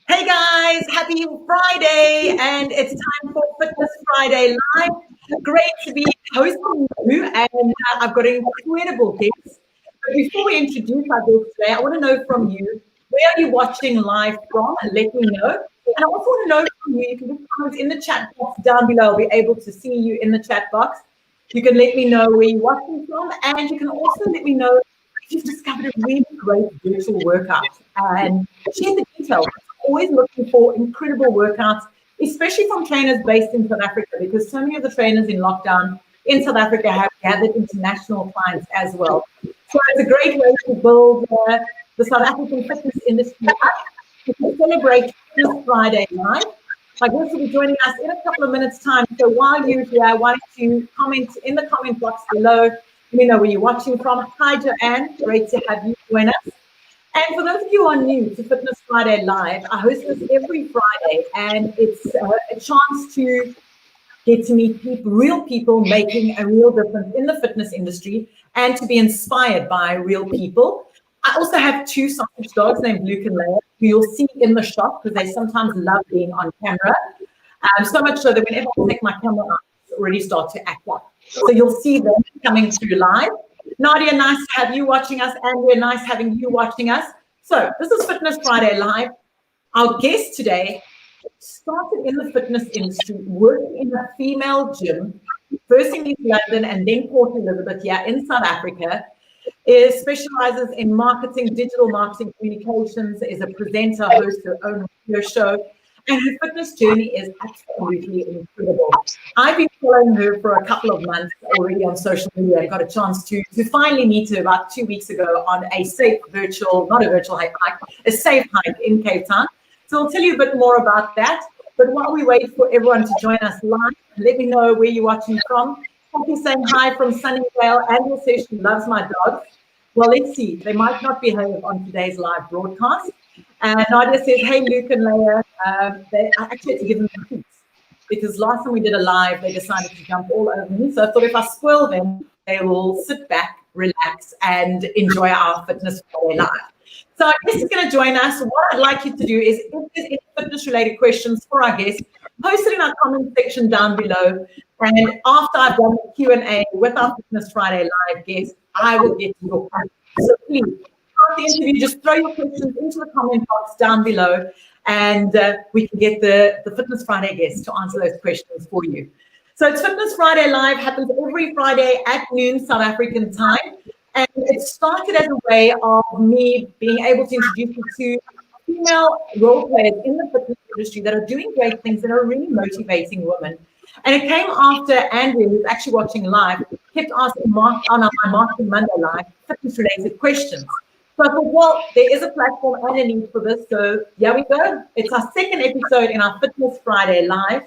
Hey guys, happy Friday, and it's time for Fitness Friday Live. Great to be hosting you, and I've got an incredible guest. But before we introduce our guest today, I want to know from you, where are you watching live from? And let me know. And I also want to know from you, you can put comments in the chat box down below. I'll be able to see you in the chat box. You can let me know where you're watching from, and you can also let me know if you've discovered a really great virtual workout and share the details. Always looking for incredible workouts, especially from trainers based in South Africa, because so many of the trainers in lockdown in South Africa have gathered international clients as well. So it's a great way to build the South African fitness industry up to celebrate Fitness Friday Live. My guest will be joining us in a couple of minutes' time. So while you're here, why don't you comment in the comment box below. Let me know where you're watching from. Hi, Joanne. Great to have you join us. And for those of you who are new to Fitness Friday Live, I host this every Friday, and it's a chance to get to meet real people making a real difference in the fitness industry and to be inspired by real people. I also have two sausage dogs named Luke and Leia, who you'll see in the shop because they sometimes love being on camera. So much so that whenever I take my camera out, they already start to act up. So you'll see them coming through live. Nadia, nice to have you watching us. Andrea, nice having you watching us. So this is Fitness Friday Live. Our guest today started in the fitness industry, working in a female gym, first in East London and then Port Elizabeth here in South Africa. Specializes in marketing, digital marketing communications, is a presenter, hosts her own radio show, and her fitness journey is absolutely incredible. I've been following her for a couple of months already on social media. I got a chance to finally meet her about 2 weeks ago on a safe virtual, not a virtual hike, a safe hike in Cape Town. So I'll tell you a bit more about that. But while we wait for everyone to join us live, let me know where you're watching from. Poppy saying hi from Sunnydale. Andrea says she loves my dogs. Well, let's see. They might not behave on today's live broadcast. And Nadia says, hey, Luke and Leia, I actually had to give them treats because last time we did a live, they decided to jump all over me. So I thought if I spoil them, they will sit back, relax, and enjoy our Fitness Friday live. So our guest is going to join us. What I'd like you to do is, if there's any fitness-related questions for our guest, post it in our comment section down below. And after I've done the Q&A with our Fitness Friday live guest, I will get to your questions. So please, after the interview, just throw your questions into the comment box down below, and we can get the Fitness Friday guest to answer those questions for you. So it's Fitness Friday Live, happens every Friday at noon South African time. And it started as a way of me being able to introduce you to female role players in the fitness industry that are doing great things, that are really motivating women. And it came after Andrea, who's actually watching live, kept asking on our Marketing Monday live fitness-related questions. So I thought, well, there is a platform and a need for this. So here we go. It's our second episode in our Fitness Friday Live.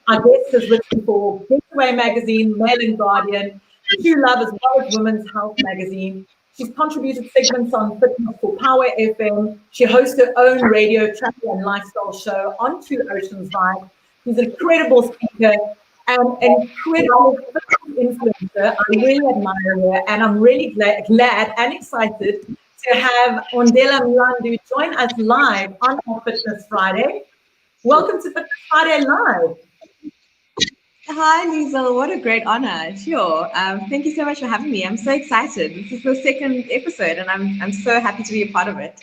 Our guest has written for Getaway Magazine, Mail and Guardian, True Love, as well as Women's Health Magazine. She's contributed segments on fitness for Power FM. She hosts her own radio, travel and lifestyle show on Two Oceans Vibe. She's an incredible speaker and an incredible fitness influencer. I really admire her, and I'm really glad and excited to have Ondela Mlandu join us live on our Fitness Friday. Welcome to Fitness Friday Live. Hi, Liesel. What a great honor. Sure. Thank you so much for having me. I'm so excited. This is the second episode, and I'm so happy to be a part of it.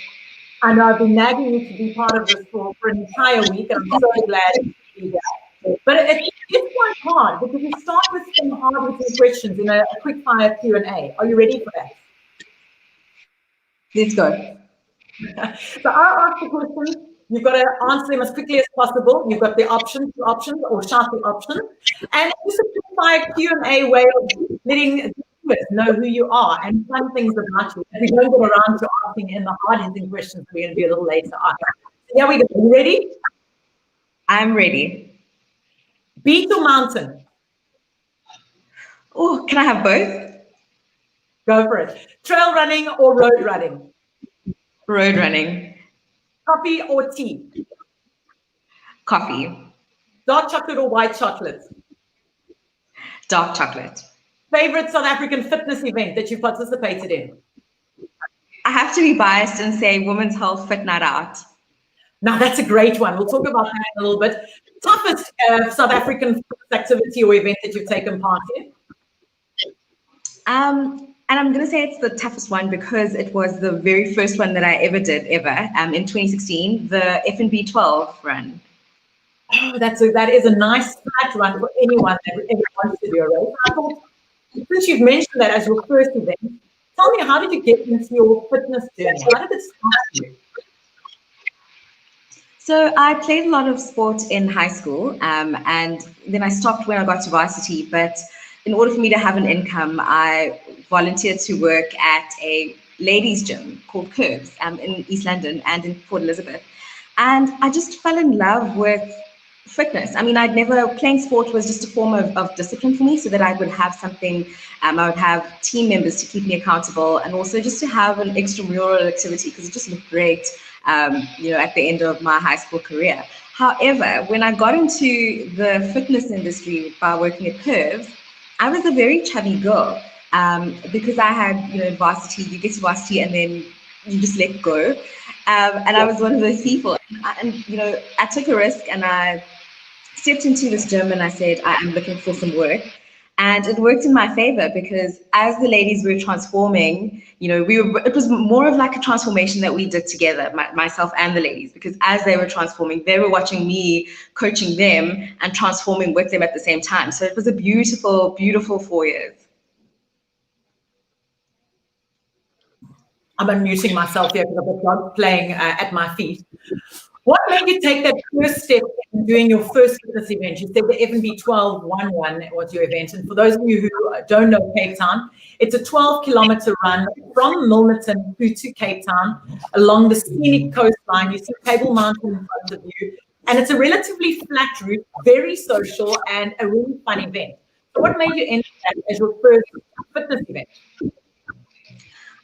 I know I've been nagging you to be part of this for an entire week, and I'm so glad to do that. But it's quite hard because we start with some hard-hitting questions in a quick-fire Q&A. Are you ready for that? Let's go. So I'll ask the questions. You've got to answer them as quickly as possible. You've got the options, or shout the option. And it's just a quick-fire Q&A way of letting viewers know who you are and fun things about you. And we don't get around to asking in the hard-hitting questions we're going to do a little later on. So here we go. You ready? I'm ready. Beach or mountain? Oh, can I have both? Go for it. Trail running or road running? Road running. Coffee or tea? Coffee. Dark chocolate or white chocolate? Dark chocolate. Favorite South African fitness event that you've participated in? I have to be biased and say Women's Health Fit Night Out. Now, that's a great one. We'll talk about that in a little bit. Toughest South African activity or event that you've taken part in? And I'm going to say it's the toughest one because it was the very first one that I ever did, in 2016, the F&B 12 run. Oh, that is a nice flat run for anyone that ever wants to do a race. I thought, since you've mentioned that as your first event, tell me, how did you get into your fitness journey? How did it start for you? So I played a lot of sport in high school, and then I stopped when I got to varsity. But in order for me to have an income, I volunteered to work at a ladies' gym called Curves in East London and in Port Elizabeth. And I just fell in love with fitness. I mean, playing sport was just a form of discipline for me so that I would have something, I would have team members to keep me accountable and also just to have an extramural activity because it just looked great, at the end of my high school career. However, when I got into the fitness industry by working at Curves, I was a very chubby girl because I had, varsity, you get to varsity and then you just let go. And I was one of those people. And I took a risk and I stepped into this gym and I said, I'm looking for some work. And it worked in my favor because as the ladies were transforming, it was more of like a transformation that we did together, myself and the ladies, because as they were transforming, they were watching me coaching them and transforming with them at the same time. So it was a beautiful, beautiful 4 years. I'm unmuting myself here because I've got dog playing at my feet. What made you take that first step in doing your first fitness event? You said the F&B 12-1-1 was your event. And for those of you who don't know Cape Town, it's a 12-kilometer run from Milnerton through to Cape Town along the scenic coastline. You see Table Mountain in front of you. And it's a relatively flat route, very social, and a really fun event. So what made you enter that as your first fitness event?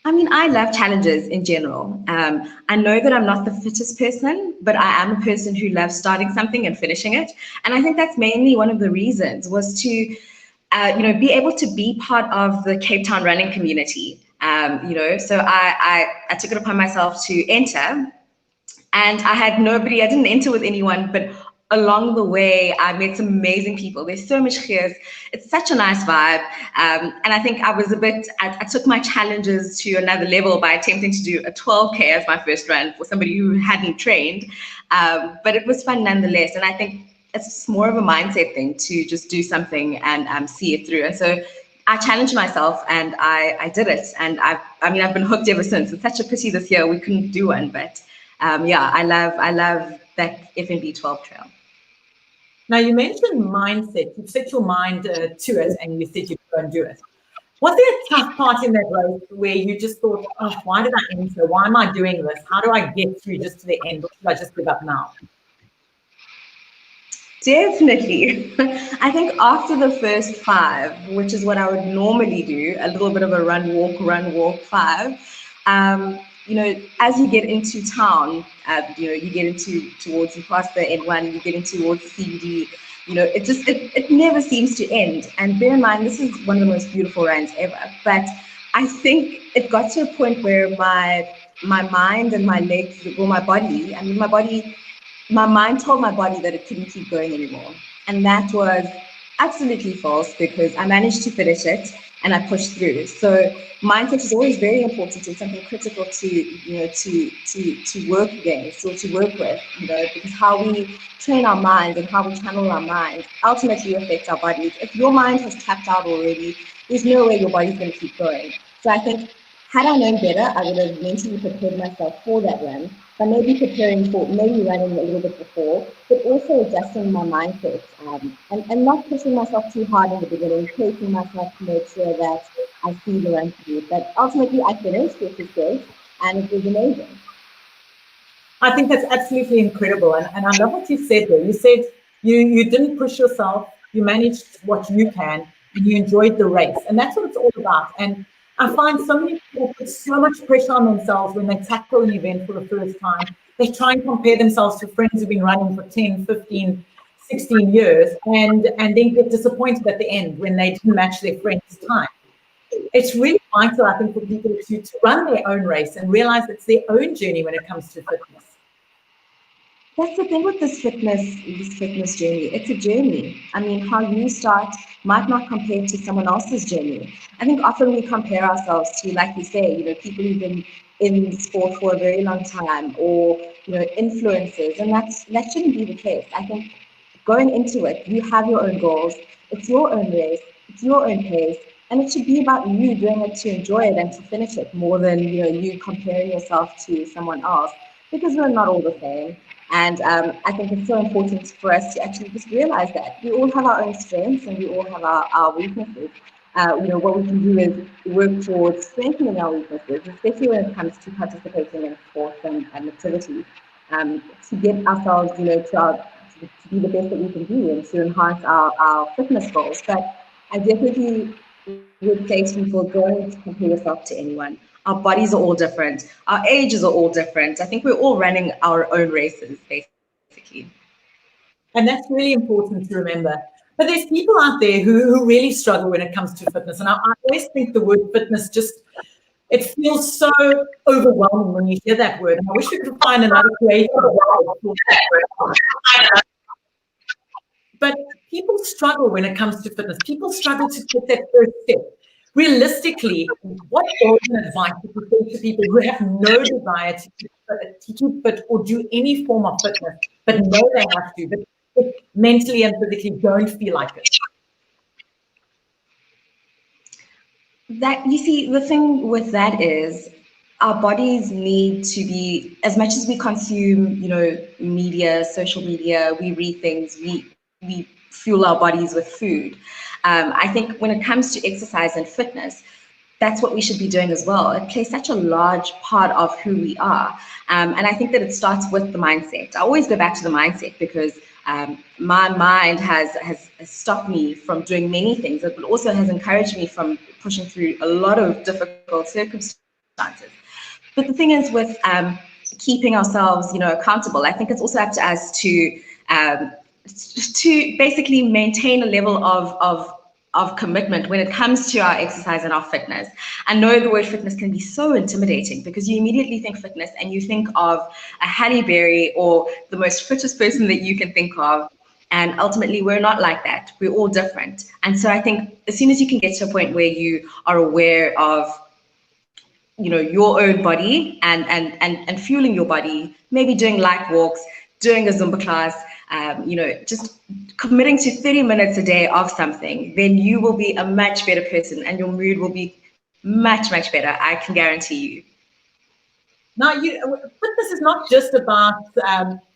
I mean, I love challenges in general. I know that I'm not the fittest person, but I am a person who loves starting something and finishing it. And I think that's mainly one of the reasons was to, be able to be part of the Cape Town running community. So I took it upon myself to enter, and I didn't enter with anyone, but along the way, I met some amazing people. There's so much here. It's such a nice vibe. And I think I took my challenges to another level by attempting to do a 12K as my first run for somebody who hadn't trained. But it was fun nonetheless. And I think it's more of a mindset thing to just do something and see it through. And so I challenged myself and I did it. And I've been hooked ever since. It's such a pity this year we couldn't do one, but I love that F&B 12 trail. Now, you mentioned mindset. You've set your mind to it and you said you'd go and do it. Was there a tough part in that race where you just thought, oh, why did I enter? Why am I doing this? How do I get through just to the end? Or should I just give up now? Definitely. I think after the first 5, which is what I would normally do, a little bit of a run, walk 5, as you get into town, you get towards you pass the N1, you get into towards the CBD, it never seems to end. And bear in mind, this is one of the most beautiful runs ever. But I think it got to a point where my mind and my legs, or my body, my mind told my body that it couldn't keep going anymore. And that was absolutely false because I managed to finish it and I pushed through. So mindset is always very important and something critical to work against or to work with, because how we train our minds and how we channel our minds ultimately affects our bodies. If your mind has tapped out already, there's no way your body's going to keep going. So I think had I known better, I would have mentally prepared myself for that run, by maybe running a little bit before, but also adjusting my mindset and not pushing myself too hard in the beginning, pacing myself to make sure that I see the run through. But ultimately, I finished, which is great, and it was amazing. I think that's absolutely incredible. And I love what you said there. You said you didn't push yourself, you managed what you can, and you enjoyed the race. And that's what it's all about. And I find so many people put so much pressure on themselves when they tackle an event for the first time. They try and compare themselves to friends who've been running for 10, 15, 16 years and then get disappointed at the end when they didn't match their friend's time. It's really vital, I think, for people to run their own race and realize it's their own journey when it comes to fitness. that's the thing with this fitness journey. It's a journey. I mean, how you start might not compare to someone else's journey. I think often we compare ourselves to, like you say, people who've been in sport for a very long time, or influencers, and that shouldn't be the case. I think going into it, you have your own goals. It's your own race. It's your own pace, and it should be about you doing it to enjoy it and to finish it more than you comparing yourself to someone else, because we're not all the same. And I think it's so important for us to actually just realize that we all have our own strengths and we all have our weaknesses. What we can do is work towards strengthening our weaknesses, especially when it comes to participating in sports and activities, to get ourselves, to be the best that we can be and to enhance our fitness goals. But I definitely would say to people, don't compare yourself to anyone. Our bodies are all different. Our ages are all different. I think we're all running our own races, basically. And that's really important to remember. But there's people out there who really struggle when it comes to fitness. And I always think the word fitness it feels so overwhelming when you hear that word. And I wish we could find another creative word. But people struggle when it comes to fitness. People struggle to take that first step. Realistically, what golden advice would you say to people who have no desire to keep fit or do any form of fitness, but know they have to, but mentally and physically don't feel like it? That, you see, the thing with that is our bodies need to be, as much as we consume, media, social media, we read things, we fuel our bodies with food. I think when it comes to exercise and fitness, that's what we should be doing as well. It plays such a large part of who we are. And I think that it starts with the mindset. I always go back to the mindset because my mind has stopped me from doing many things, but also has encouraged me from pushing through a lot of difficult circumstances. But the thing is with keeping ourselves, accountable, I think it's also up to us to basically maintain a level of commitment when it comes to our exercise and our fitness. I know the word fitness can be so intimidating because you immediately think fitness and you think of a Halle Berry or the most fittest person that you can think of. And ultimately, we're not like that. We're all different. And so I think as soon as you can get to a point where you are aware of your own body and fueling your body, maybe doing light walks, doing a Zumba class, just committing to 30 minutes a day of something, then you will be a much better person and your mood will be much, much better. I can guarantee you. Now, fitness is not just about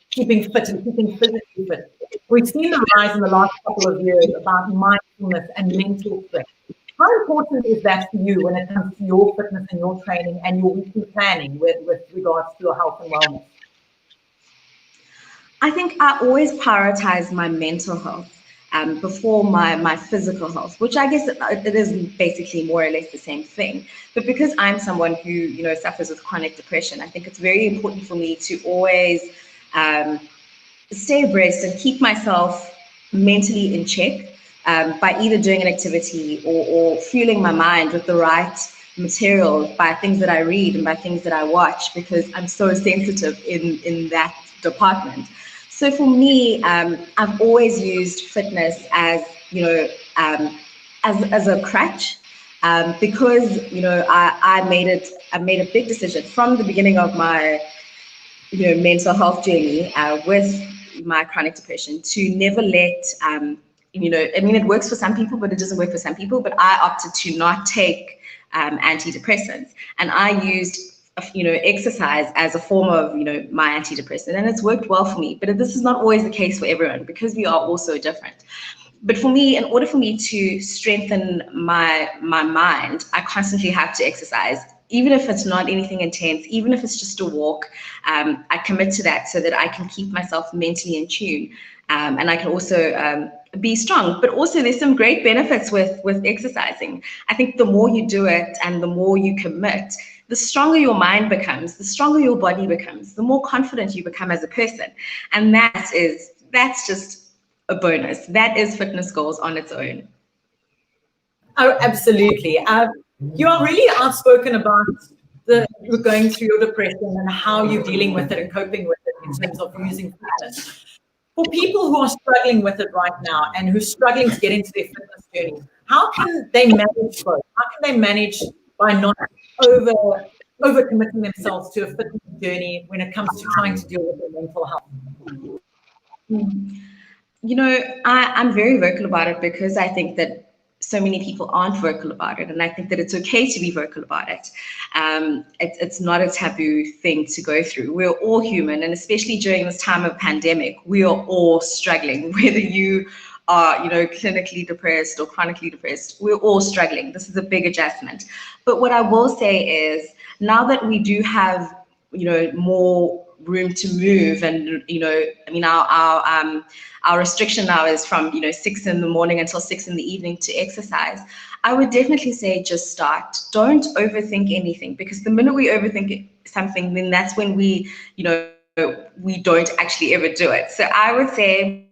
keeping fit and keeping physically fit. We've seen the rise in the last couple of years about mindfulness and mental fit. How important is that for you when it comes to your fitness and your training and your weekly planning with regards to your health and wellness? I think I always prioritize my mental health before my physical health, which I guess it is basically more or less the same thing. But because I'm someone who suffers with chronic depression, I think it's very important for me to always stay abreast and keep myself mentally in check by either doing an activity or fueling my mind with the right material by things that I read and by things that I watch, because I'm so sensitive in that department. So for me, I've always used fitness as as a crutch, because I made a big decision from the beginning of my mental health journey with my chronic depression to never let it works for some people, but it doesn't work for some people. But I opted to not take antidepressants, and I used exercise as a form of my antidepressant, and it's worked well for me. But this is not always the case for everyone because we are all so different. But for me, in order for me to strengthen my mind, I constantly have to exercise, even if it's not anything intense, even if it's just a walk. I commit to that so that I can keep myself mentally in tune, and I can also be strong. But also there's some great benefits with exercising. I think the more you do it and the more you commit, the stronger your mind becomes, the stronger your body becomes, the more confident you become as a person. And that's just a bonus. That is fitness goals on its own. Oh, absolutely. You are really outspoken about you're going through your depression and how you're dealing with it and coping with it in terms of using fitness. For people who are struggling with it right now and who're struggling to get into their fitness journey, how can they manage both? How can they manage by not overcommitting themselves to a fitness journey when it comes to trying to deal with their mental health? You know, I'm very vocal about it because I think that so many people aren't vocal about it, and I think that it's okay to be vocal about it. It's not a taboo thing to go through. We're all human, and especially during this time of pandemic, we are all struggling. Whether you are, you know, clinically depressed or chronically depressed, we're all struggling. This is a big adjustment. But what I will say is, now that we do have, you know, more room to move, and you know, I mean, our restriction now is from, you know, 6 in the morning until 6 in the evening to exercise. I would definitely say just start. Don't overthink anything, because the minute we overthink something, then that's when we, you know, we don't actually ever do it. So I would say,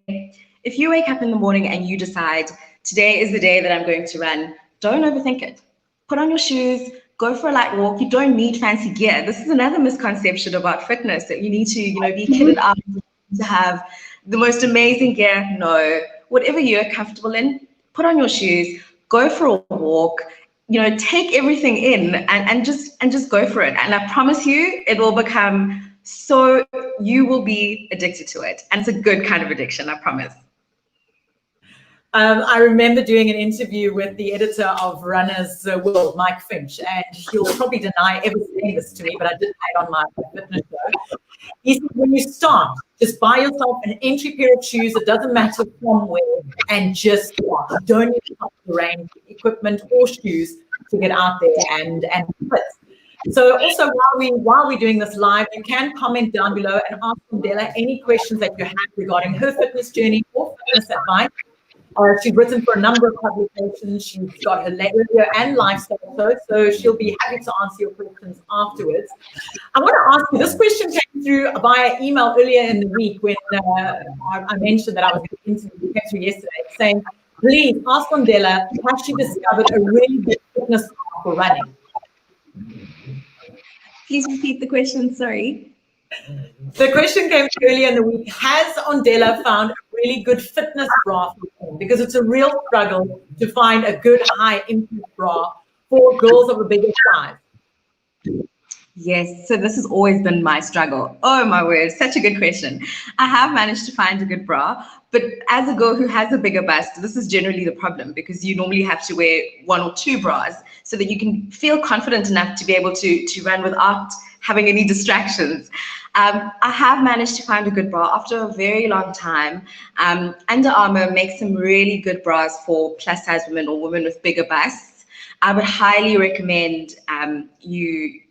if you wake up in the morning and you decide today is the day that I'm going to run, don't overthink it. Put on your shoes, go for a light walk. You don't need fancy gear. This is another misconception about fitness, that you need to, you know, be kitted out to have the most amazing gear. No, whatever you're comfortable in, put on your shoes, go for a walk, you know, take everything in and just go for it. And I promise you, it will become so, you will be addicted to it. And it's a good kind of addiction, I promise. I remember doing an interview with the editor of Runner's World, Mike Finch, and he'll probably deny ever saying this to me, but I did say it on my fitness show. He said, when you start, just buy yourself an entry pair of shoes. It doesn't matter from where, and just start. You don't need to have the range equipment or shoes to get out there and fit. So also while we're doing this live, you can comment down below and ask Ondela any questions that you have regarding her fitness journey or fitness advice. She's written for a number of publications. She's got her radio and lifestyle show, so she'll be happy to answer your questions afterwards. I want to ask you, this question came through via email earlier in the week when I mentioned that I was going to interview, came through yesterday, saying, please ask Ondela, has she discovered a really good fitness path for running? Please repeat the question, sorry. The question came earlier in the week, has Ondela found a really good fitness bra for him? Because it's a real struggle to find a good high impact bra for girls of a bigger size. Yes, so this has always been my struggle. Oh my word, such a good question. I have managed to find a good bra, but as a girl who has a bigger bust, this is generally the problem, because you normally have to wear 1 or 2 bras so that you can feel confident enough to be able to run without having any distractions. I have managed to find a good bra after a very long time. Under Armour makes some really good bras for plus size women or women with bigger busts. I would highly recommend you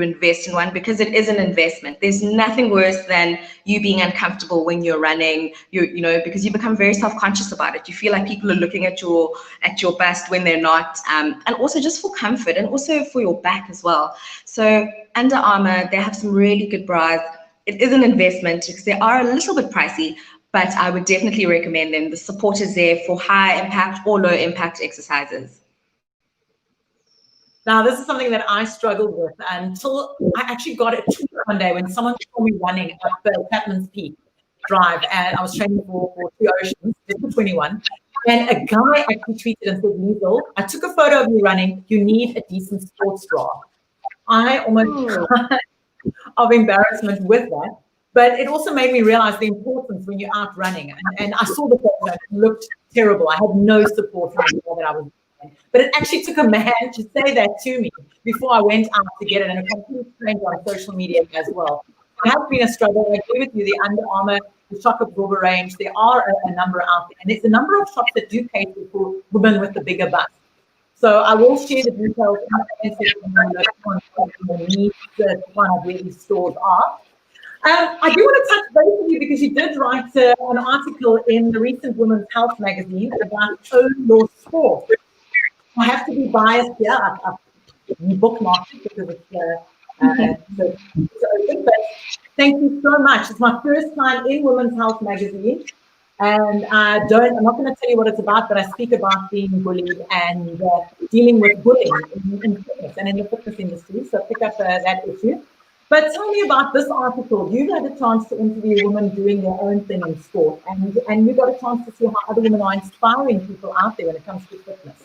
invest in one, because it is an investment. There's nothing worse than you being uncomfortable when you're running, you know, because you become very self-conscious about it. You feel like people are looking at your bust when they're not, and also just for comfort and also for your back as well. So Under Armour, they have some really good bras. It is an investment because they are a little bit pricey, but I would definitely recommend them. The support is there for high impact or low impact exercises. Now, this is something that I struggled with until I actually got a tweet one day when someone saw me running up the Chapman's Peak Drive, and I was training for Two Oceans, for 21. And a guy actually tweeted and said, Liesel, I took a photo of you running. You need a decent sports bra. I almost died of embarrassment with that. But it also made me realize the importance when you're out running. And I saw the photo, it looked terrible. I had no support from the bra that I was. But it actually took a man to say that to me before I went out to get it, and a complete stranger on social media as well. It has been a struggle. I agree with you. The Under Armour, the shock absorber range, there are a number out there, and there's a number of shops that do cater for women with the bigger bust. So I will share the details in the where these stores are. I do want to touch base with you because you did write an article in the recent Women's Health magazine about own your sport. I have to be biased here. I've bookmarked it because it's open. But thank you so much. It's my first time in Women's Health magazine. And I'm not going to tell you what it's about, but I speak about being bullied and dealing with bullying in fitness and in the fitness industry. So pick up that issue. But tell me about this article. You've had a chance to interview women doing their own thing in sport, and you got a chance to see how other women are inspiring people out there when it comes to fitness.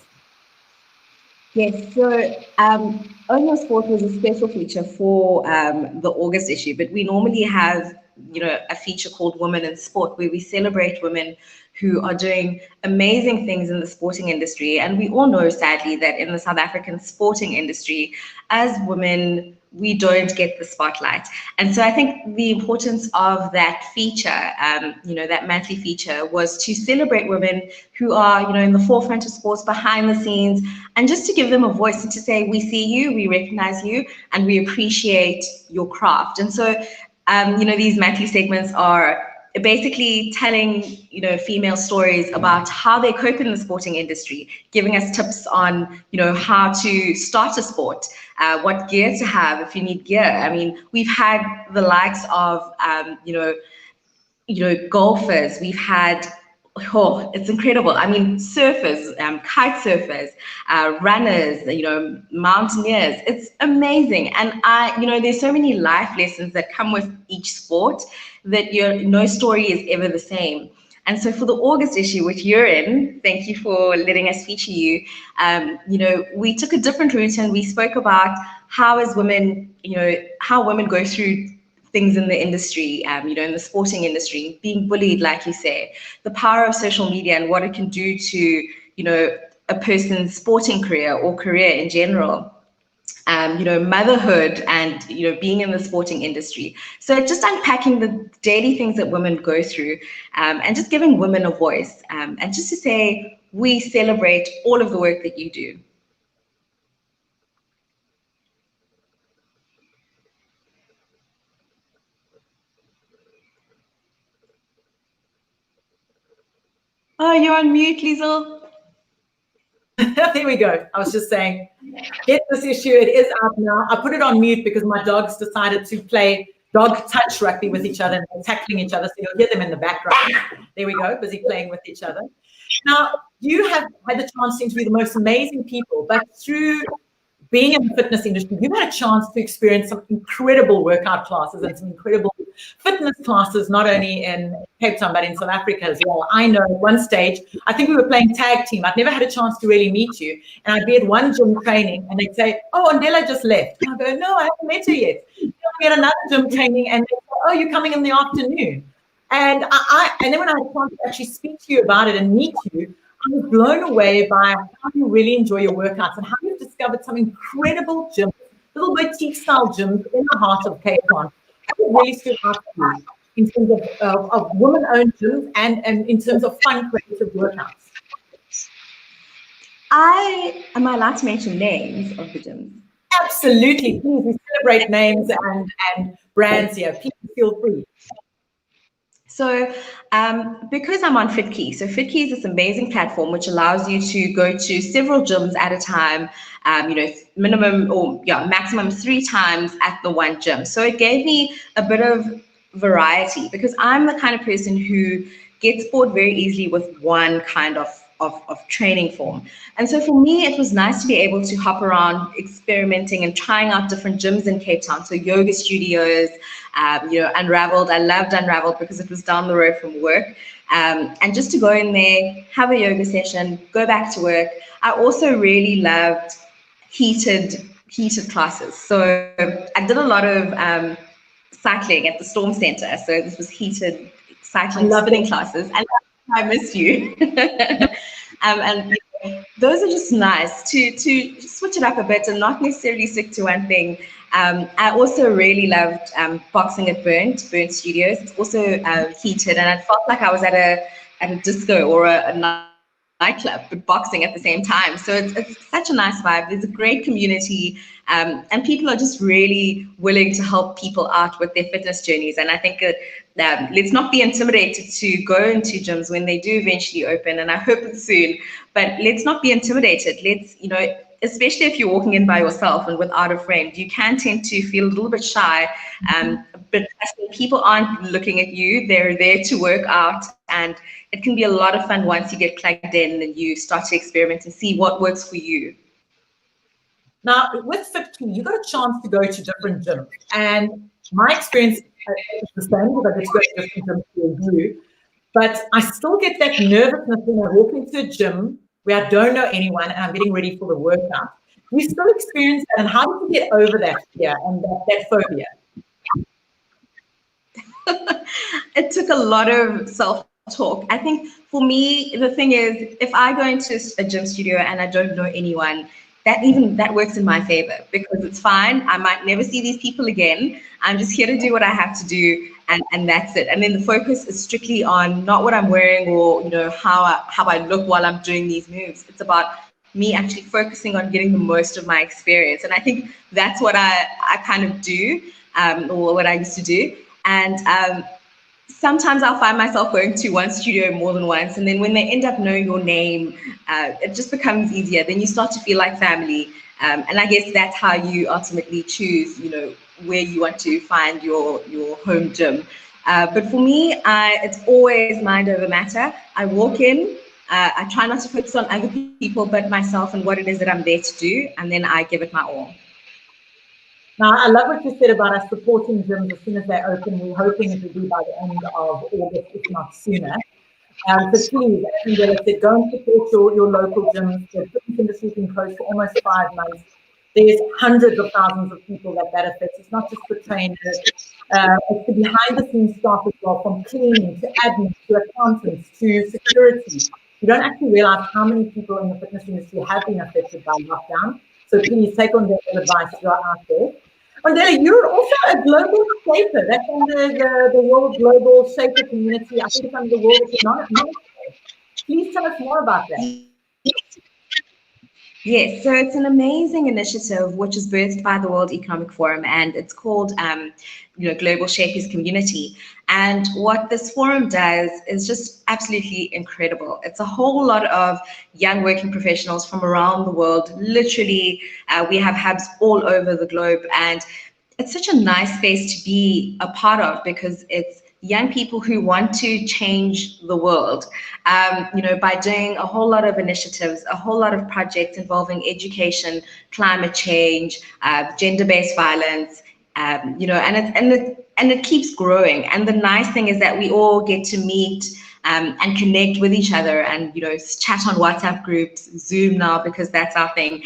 Yes, so Own Your Sport was a special feature for the August issue, but we normally have, a feature called Women in Sport, where we celebrate women who are doing amazing things in the sporting industry. And we all know, sadly, that in the South African sporting industry, as women, we don't get the spotlight. And so I think the importance of that feature, that monthly feature, was to celebrate women who are, in the forefront of sports, behind the scenes, and just to give them a voice and to say, we see you, we recognize you, and we appreciate your craft. And so, these monthly segments are basically telling, female stories about how they cope in the sporting industry, giving us tips on, how to start a sport, what gear to have if you need gear. I mean, we've had the likes of, golfers. We've had, it's incredible. I mean, surfers, kite surfers, runners, mountaineers. It's amazing. And there's so many life lessons that come with each sport that no story is ever the same. And so for the August issue, which you're in, thank you for letting us feature you. We took a different route and we spoke about how as women, how women go through things in the industry, in the sporting industry, being bullied, like you say, the power of social media and what it can do to, a person's sporting career or career in general. Motherhood and, being in the sporting industry. So just unpacking the daily things that women go through, and just giving women a voice, and just to say, we celebrate all of the work that you do. Oh, you're on mute, Liesel. There we go. I was just saying, get this issue. It is out now. I put it on mute because my dogs decided to play dog touch rugby with each other and they're tackling each other. So you'll hear them in the background. There we go, busy playing with each other. Now, you have had the chance to interview the most amazing people, but through being in the fitness industry, you've had a chance to experience some incredible workout classes and some incredible fitness classes, not only in Cape Town, but in South Africa as well. I know at one stage, I think we were playing tag team. I've never had a chance to really meet you. And I'd be at one gym training and they'd say, oh, Ondela just left. And I go, no, I haven't met her yet. I'll get another gym training and they say, oh, you're coming in the afternoon. And and then when I had a chance to actually speak to you about it and meet you, I was blown away by how you really enjoy your workouts and how you've discovered some incredible gyms, little boutique style gyms in the heart of Cape Town. What really stood out to you in terms of women-owned gyms and in terms of fun, creative workouts? Am I allowed to mention names of the gyms? Absolutely. Please, we celebrate names and brands here. Please feel free. So because I'm on FitKey, so FitKey is this amazing platform which allows you to go to several gyms at a time, minimum or maximum 3 times at the one gym. So it gave me a bit of variety because I'm the kind of person who gets bored very easily with one kind of training form. And so for me, it was nice to be able to hop around experimenting and trying out different gyms in Cape Town. So yoga studios, Unraveled. I loved Unraveled because it was down the road from work. And just to go in there, have a yoga session, go back to work. I also really loved heated classes. So I did a lot of cycling at the Storm Center. So this was heated cycling spinning classes. And I miss you. And those are just nice to switch it up a bit and not necessarily stick to one thing. I also really loved boxing at Burnt Studios. It's also heated, and I felt like I was at a disco or a nightclub, but boxing at the same time. So it's such a nice vibe. There's a great community, and people are just really willing to help people out with their fitness journeys. And I think let's not be intimidated to go into gyms when they do eventually open, and I hope it's soon. But let's not be intimidated. Let's, especially if you're walking in by yourself and without a friend, you can tend to feel a little bit shy. But I think people aren't looking at you; they're there to work out, and it can be a lot of fun once you get plugged in and you start to experiment and see what works for you. Now, with FitKey, you got a chance to go to different gyms, and my experience is the same because I get to go to different gyms to you. But I still get that nervousness when I walk into a gym where I don't know anyone and I'm getting ready for the workout. Do you still experience that, and how do you get over that fear and that phobia? It took a lot of self-talk. I think for me, the thing is, if I go into a gym studio and I don't know anyone, that works in my favor because it's fine. I might never see these people again. I'm just here to do what I have to do, and that's it. And then the focus is strictly on not what I'm wearing or how I look while I'm doing these moves. It's about me actually focusing on getting the most of my experience. And I think that's what I kind of do, or what I used to do. And sometimes I'll find myself going to one studio more than once. And then when they end up knowing your name, it just becomes easier. Then you start to feel like family. And I guess that's how you ultimately choose, where you want to find your home gym. But for me, it's always mind over matter. I walk in, I try not to focus on other people but myself and what it is that I'm there to do. And then I give it my all. Now, I love what you said about us supporting gyms as soon as they open. We're hoping it will be by the end of August, if not sooner. So please, as Ondela said, go and support your local gyms. The fitness industry has been closed for almost 5 months. There's hundreds of thousands of people that benefit. It's not just the trainers. It's the behind-the-scenes staff as well, from cleaning to admin to accountants to security. You don't actually realize how many people in the fitness industry have been affected by lockdown. So please take on their advice if you are out there. Ondela, you're also a global shaper. That's under the World Global Shaper community. I think it's under the World Economic Monetary. Please tell us more about that. Yes, so it's an amazing initiative which is birthed by the World Economic Forum, and it's called Global Shapers Community. And what this forum does is just absolutely incredible. It's a whole lot of young working professionals from around the world. Literally, we have hubs all over the globe, and it's such a nice space to be a part of because it's young people who want to change the world, by doing a whole lot of initiatives, a whole lot of projects involving education, climate change, gender-based violence, and it keeps growing. And the nice thing is that we all get to meet and connect with each other and, chat on WhatsApp groups, Zoom now, because that's our thing,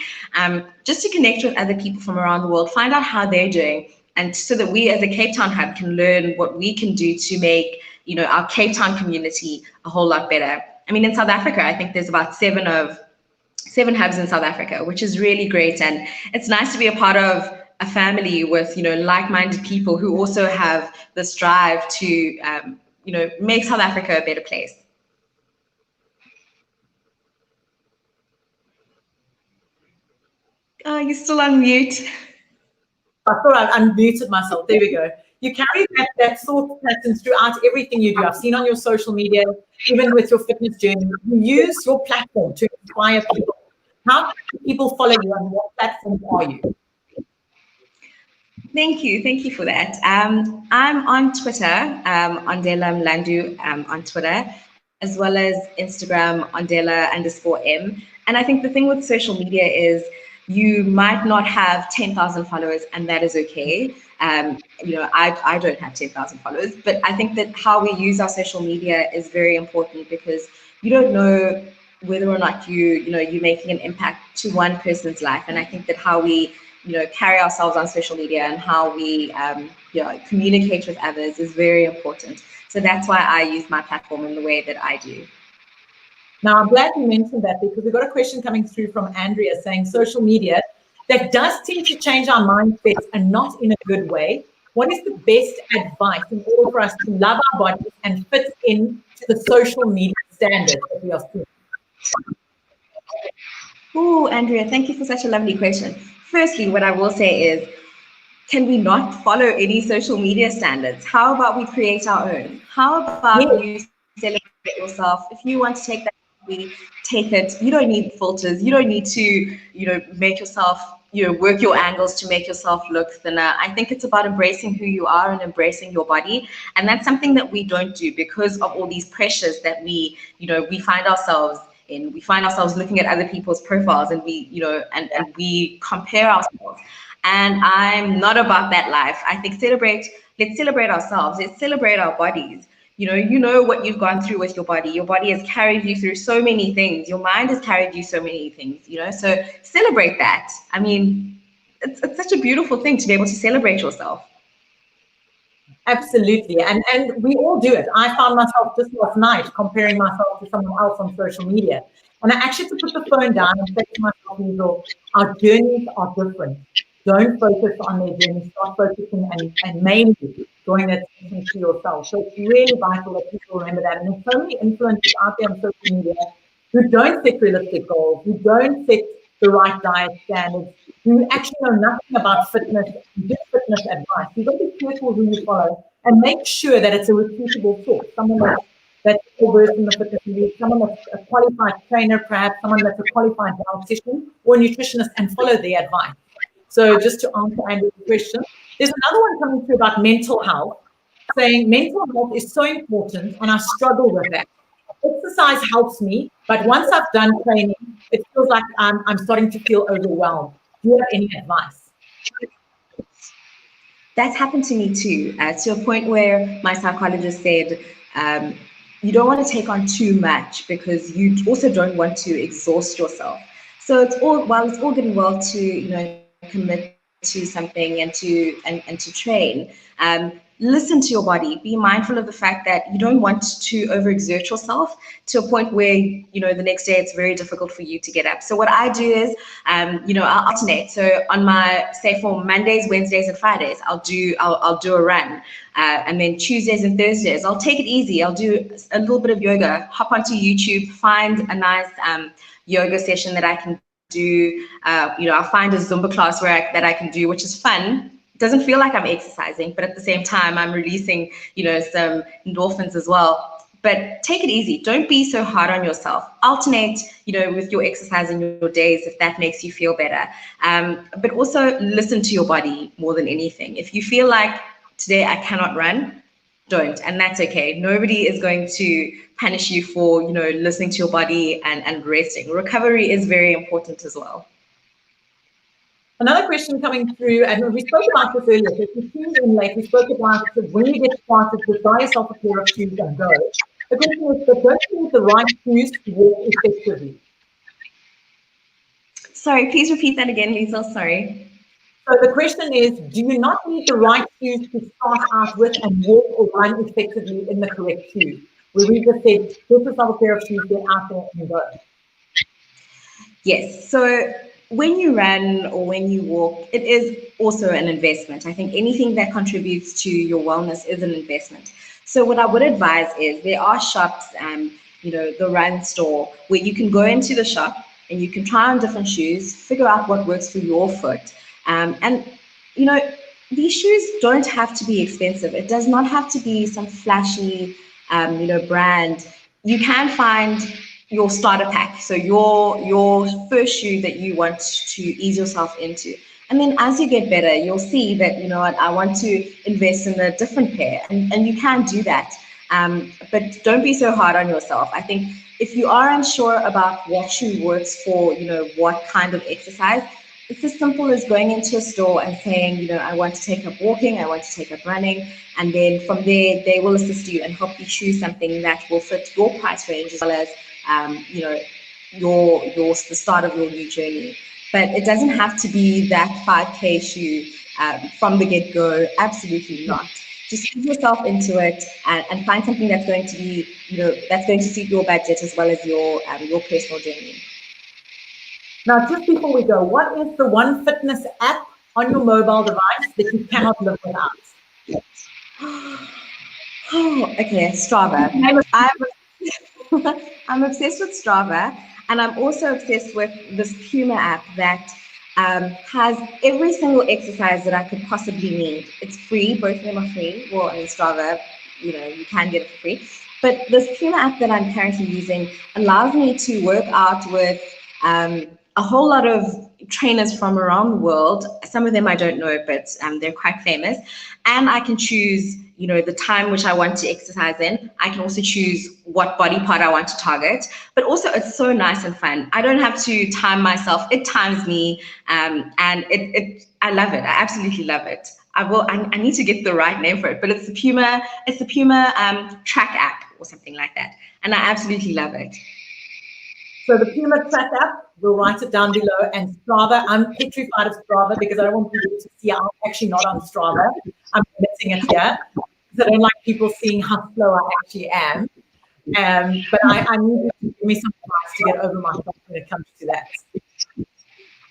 just to connect with other people from around the world, find out how they're doing. And so that we as a Cape Town hub can learn what we can do to make, our Cape Town community a whole lot better. I mean, in South Africa, I think there's about seven hubs in South Africa, which is really great. And it's nice to be a part of a family with, like-minded people who also have this drive to, make South Africa a better place. Oh, you're still on mute. I thought I unmuted myself. There we go. You carry that thought pattern throughout everything you do. I've seen on your social media, even with your fitness journey, you use your platform to inspire people. How can people follow you and what platform are you? Thank you for that. I'm on Twitter, Ondela Mlandu on Twitter, as well as Instagram, Ondela_M. And I think the thing with social media is you might not have 10,000 followers, and that is okay. I don't have 10,000 followers, but I think that how we use our social media is very important because you don't know whether or not you're making an impact to one person's life. And I think that how we carry ourselves on social media and how we communicate with others is very important. So that's why I use my platform in the way that I do. Now, I'm glad you mentioned that because we've got a question coming through from Andrea saying social media, that does tend to change our mindsets and not in a good way. What is the best advice in order for us to love our bodies and fit in to the social media standards that we are seeing? Oh, Andrea, thank you for such a lovely question. Firstly, what I will say is, can we not follow any social media standards? How about we create our own? How about you celebrate yourself? If you want to take that we take it. You don't need filters. You don't need to, make yourself, work your angles to make yourself look thinner. I think it's about embracing who you are and embracing your body. And that's something that we don't do because of all these pressures that we find ourselves in. We find ourselves looking at other people's profiles and and we compare ourselves. And I'm not about that life. I think let's celebrate ourselves. Let's celebrate our bodies. You know what you've gone through with your body. Your body has carried you through so many things. Your mind has carried you so many things, so celebrate that. I mean, it's such a beautiful thing to be able to celebrate yourself. Absolutely. And we all do it. I found myself just last night comparing myself to someone else on social media. And I actually had to put the phone down and say to myself, Liesel, our journeys are different. Don't focus on their journey. Start focusing and mainly drawing that attention to yourself. So it's really vital that people remember that. And there's so many influencers out there on social media who don't set realistic goals, who don't set the right diet standards, who actually know nothing about fitness, give fitness advice. You've got to be careful who you follow and make sure that it's a reputable source, someone that's well-versed in the fitness industry, someone that's a qualified trainer, perhaps someone that's a qualified dietitian or nutritionist, and follow their advice. So just to answer Andrew's question, there's another one coming through about mental health, saying mental health is so important and I struggle with that. Exercise helps me, but once I've done training, it feels like I'm starting to feel overwhelmed. Do you have any advice? That's happened to me too, to a point where my psychologist said, you don't want to take on too much because you also don't want to exhaust yourself. So it's all good and well to commit to something and to train. Listen to your body. Be mindful of the fact that you don't want to overexert yourself to a point where the next day it's very difficult for you to get up. So what I do is I'll alternate. So on for Mondays, Wednesdays, and Fridays, I'll do a run, and then Tuesdays and Thursdays I'll take it easy. I'll do a little bit of yoga. Hop onto YouTube, find a nice yoga session that I can do. I'll find a Zumba class that I can do, which is fun. Doesn't feel like I'm exercising, but at the same time, I'm releasing, some endorphins as well. But take it easy. Don't be so hard on yourself. Alternate, with your exercise in your days if that makes you feel better. But also listen to your body more than anything. If you feel like today I cannot run, don't, and that's okay. Nobody is going to punish you for, listening to your body and resting. Recovery is very important as well. Another question coming through, and we spoke about this earlier. So if you tuned in late, we spoke about when you get started, just buy yourself a pair of shoes and go. The question is, but don't you need the right shoes to walk effectively? Sorry, please repeat that again, Liesel. Sorry. So the question is, do you not need the right shoes to start out with and walk or run effectively in the correct shoes? Where we just said, get yourself a pair of shoes, get out there and go. Yes. So when you run or when you walk, it is also an investment. I think anything that contributes to your wellness is an investment. So what I would advise is there are shops, the run store, where you can go into the shop and you can try on different shoes, figure out what works for your foot. These shoes don't have to be expensive. It does not have to be some flashy, brand. You can find your starter pack, so your first shoe that you want to ease yourself into, and then as you get better, you'll see that I want to invest in a different pair, and you can do that. But don't be so hard on yourself. I think if you are unsure about what shoe works for what kind of exercise, it's as simple as going into a store and saying, I want to take up walking, I want to take up running, and then from there they will assist you and help you choose something that will fit your price range as well as the start of your new journey. But it doesn't have to be that 5K shoe from the get-go. Absolutely not. Just ease yourself into it and find something that's going to be, that's going to suit your budget as well as your personal journey. Now, just before we go, what is the one fitness app on your mobile device that you cannot live without? Oh, okay, Strava. I'm obsessed with Strava, and I'm also obsessed with this Puma app that has every single exercise that I could possibly need. It's free, both of them are free. Well, Strava, you can get it for free. But this Puma app that I'm currently using allows me to work out with a whole lot of trainers from around the world. Some of them I don't know, but they're quite famous. And I can choose, the time which I want to exercise in. I can also choose what body part I want to target. But also, it's so nice and fun. I don't have to time myself. It times me, and I love it. I absolutely love it. I need to get the right name for it, but it's the Puma track app or something like that, and I absolutely love it. So the Puma track app, we'll write it down below, and Strava. I'm petrified of Strava because I don't want people to see I'm actually not on Strava. I'm missing it here because I don't like people seeing how slow I actually am. But I need you to give me some advice to get over myself when it comes to that.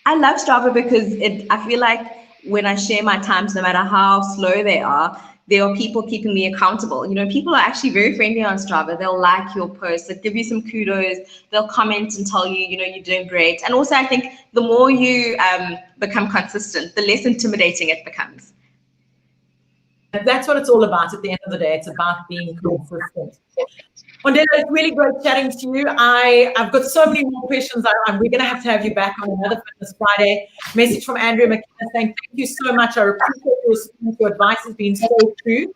I love Strava because I feel like when I share my times, no matter how slow they are, there are people keeping me accountable. People are actually very friendly on Strava. They'll like your posts, they'll give you some kudos, they'll comment and tell you, you're doing great. And also, I think the more you become consistent, the less intimidating it becomes. That's what it's all about at the end of the day. It's about being consistent. Ondela, it's really great chatting to you. I've got so many more questions. We're going to have you back on another Fitness Friday. Message from Andrea McKenna saying, thank you so much. I appreciate your response. Your advice has been so true.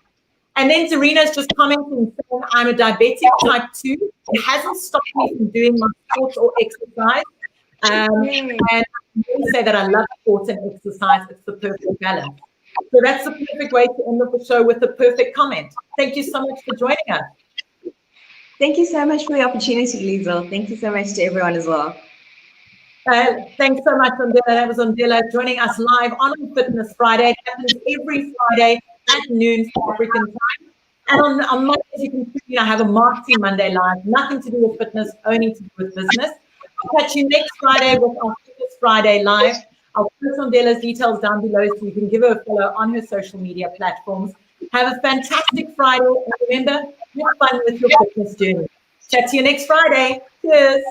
And then Zarina's just commenting saying, I'm a diabetic type 2. It hasn't stopped me from doing my sports or exercise. And I really say that I love sports and exercise. It's the perfect balance. So that's the perfect way to end the show with the perfect comment. Thank you so much for joining us. Thank you so much for the opportunity, Liesel. Thank you so much to everyone as well. Thanks so much, Ondela. That was Ondela joining us live on Fitness Friday. It happens every Friday at noon South African time. And on Mondays, you can see I have a Marketing Monday live. Nothing to do with fitness, only to do with business. I'll catch you next Friday with our Fitness Friday live. I'll post Ondela's details down below so you can give her a follow on her social media platforms. Have a fantastic Friday. And remember, have fun with your fitness journey. Chat to you next Friday. Cheers.